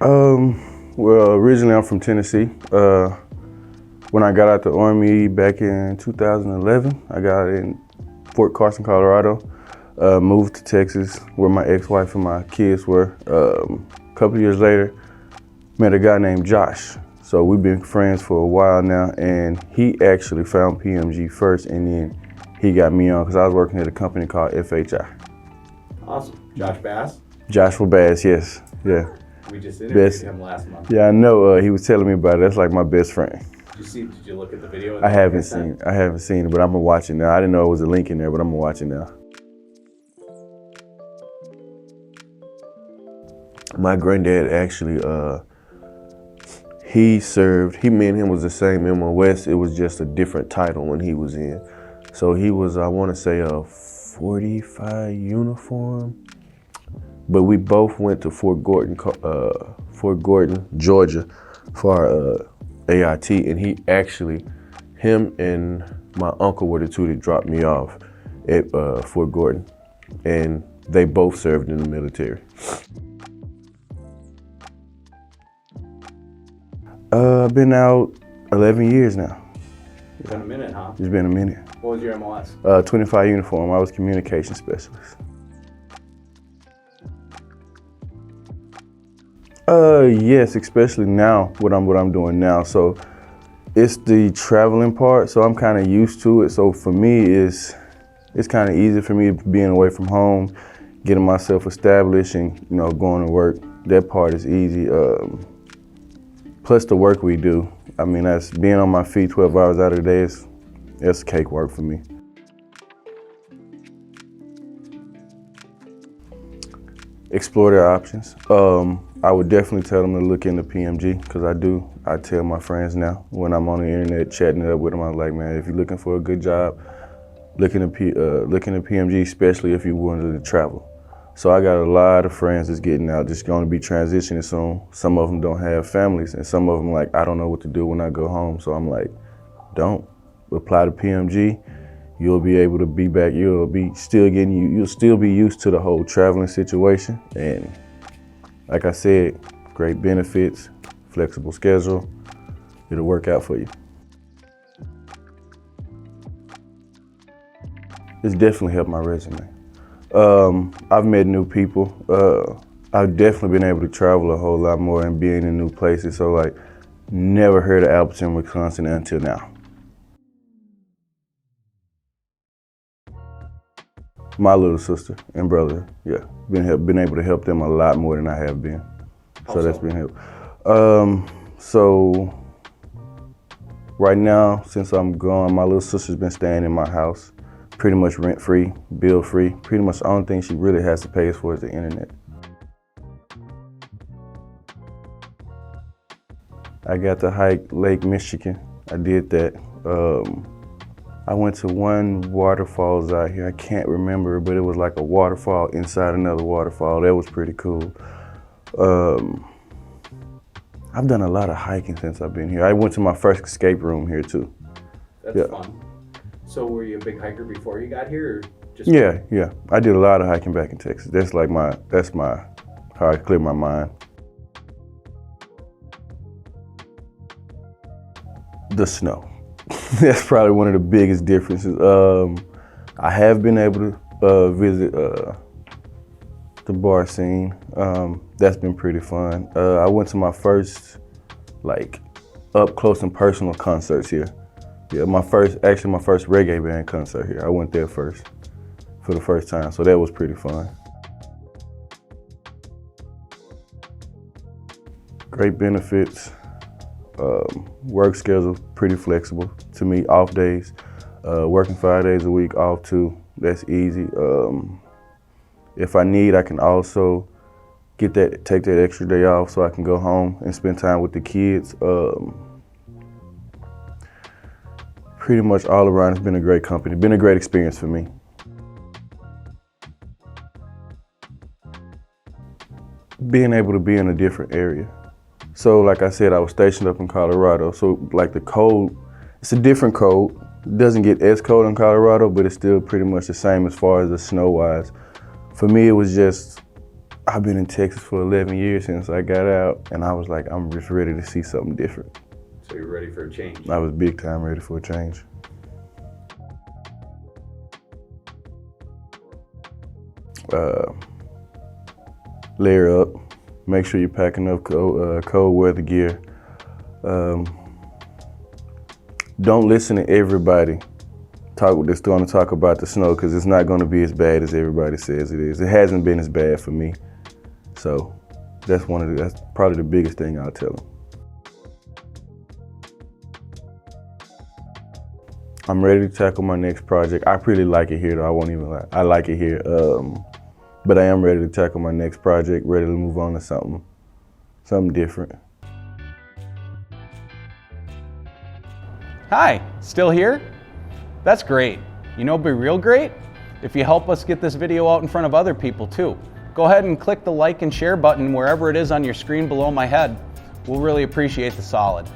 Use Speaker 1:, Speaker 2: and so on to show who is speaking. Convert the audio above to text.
Speaker 1: Well, originally I'm from Tennessee. When I got out the Army back in 2011, I got in Fort Carson, Colorado. Moved to Texas where my ex-wife and my kids were. A couple years later, met a guy named Josh. So we've been friends for a while now, and he actually found PMG first, and then he got me on because I was working at a company called FHI.
Speaker 2: Awesome. Josh Bass?
Speaker 1: Joshua Bass, yes. Yeah.
Speaker 2: We just interviewed him last month.
Speaker 1: Yeah, I know. He was telling me about it. That's like my best friend.
Speaker 2: Did you look at the video?
Speaker 1: I haven't seen it, but I'm gonna watch it now. I didn't know it was a link in there, but I'm gonna watch it now. My granddad actually, me and him was the same MOS. It was just a different title when he was in. So he was, I wanna say a 45 uniform, but we both went to Fort Gordon, Georgia for our AIT, and him and my uncle were the two that dropped me off at Fort Gordon, and they both served in the military. I've been out 11 years now.
Speaker 2: It's been a minute, huh?
Speaker 1: It's been a minute.
Speaker 2: What was your MOS?
Speaker 1: 25 uniform. I was communication specialist. Yes, especially now, what I'm doing now. So it's the traveling part, so I'm kind of used to it. So for me, it's kind of easy for me being away from home, getting myself established and, going to work. That part is easy. Plus the work we do. I mean, that's being on my feet 12 hours out of the day, that's cakewalk for me. Explore their options. I would definitely tell them to look into PMG, because I tell my friends now when I'm on the internet chatting it up with them, I'm like, man, if you're looking for a good job, look into PMG, especially if you wanted to travel. So I got a lot of friends that's getting out, just going to be transitioning soon. Some of them don't have families, and some of them like, I don't know what to do when I go home. So I'm like, don't. Apply to PMG. You'll be able to be back. You'll still be used to the whole traveling situation. And like I said, great benefits, flexible schedule. It'll work out for you. It's definitely helped my resume. I've met new people. I've definitely been able to travel a whole lot more and being in new places. So like, never heard of Appleton, Wisconsin until now. My little sister and brother, yeah. Been able to help them a lot more than I have been. So that's been help. So right now, since I'm gone, my little sister's been staying in my house, pretty much rent-free, bill-free. Pretty much the only thing she really has to pay for is the internet. I got to hike Lake Michigan. I did that. I went to one waterfalls out here. I can't remember, but it was like a waterfall inside another waterfall. That was pretty cool. I've done a lot of hiking since I've been here. I went to my first escape room here too.
Speaker 2: That's fun. So were you a big hiker before you got here, or just?
Speaker 1: Yeah. I did a lot of hiking back in Texas. That's how I clear my mind. The snow. That's probably one of the biggest differences. I have been able to visit the bar scene. That's been pretty fun. I went to my first up close and personal concerts here. Yeah, my first reggae band concert here. I went there for the first time, so that was pretty fun. Great benefits. Work schedule pretty flexible to me. Off days, working 5 days a week, off 2. That's easy. If I need, I can also take that extra day off so I can go home and spend time with the kids. Pretty much all around, it's been a great company. Been a great experience for me. Being able to be in a different area. So like I said, I was stationed up in Colorado. So like the cold, it's a different cold. It doesn't get as cold in Colorado, but it's still pretty much the same as far as the snow wise. For me, it was just I've been in Texas for 11 years since I got out, and I was like, I'm just ready to see something different.
Speaker 2: So you're ready for a change?
Speaker 1: I was big time ready for a change. Layer up. Make sure you're packing up cold weather gear. Don't listen to everybody that's going to talk about the snow, because it's not going to be as bad as everybody says it is. It hasn't been as bad for me. So that's probably the biggest thing I'll tell them. I'm ready to tackle my next project. I really like it here, though. I won't even lie. I like it here. But I am ready to tackle my next project, ready to move on to something different.
Speaker 3: Hi, still here? That's great. You know, it'd be real great if you help us get this video out in front of other people too. Go ahead and click the like and share button wherever it is on your screen below my head. We'll really appreciate the solid.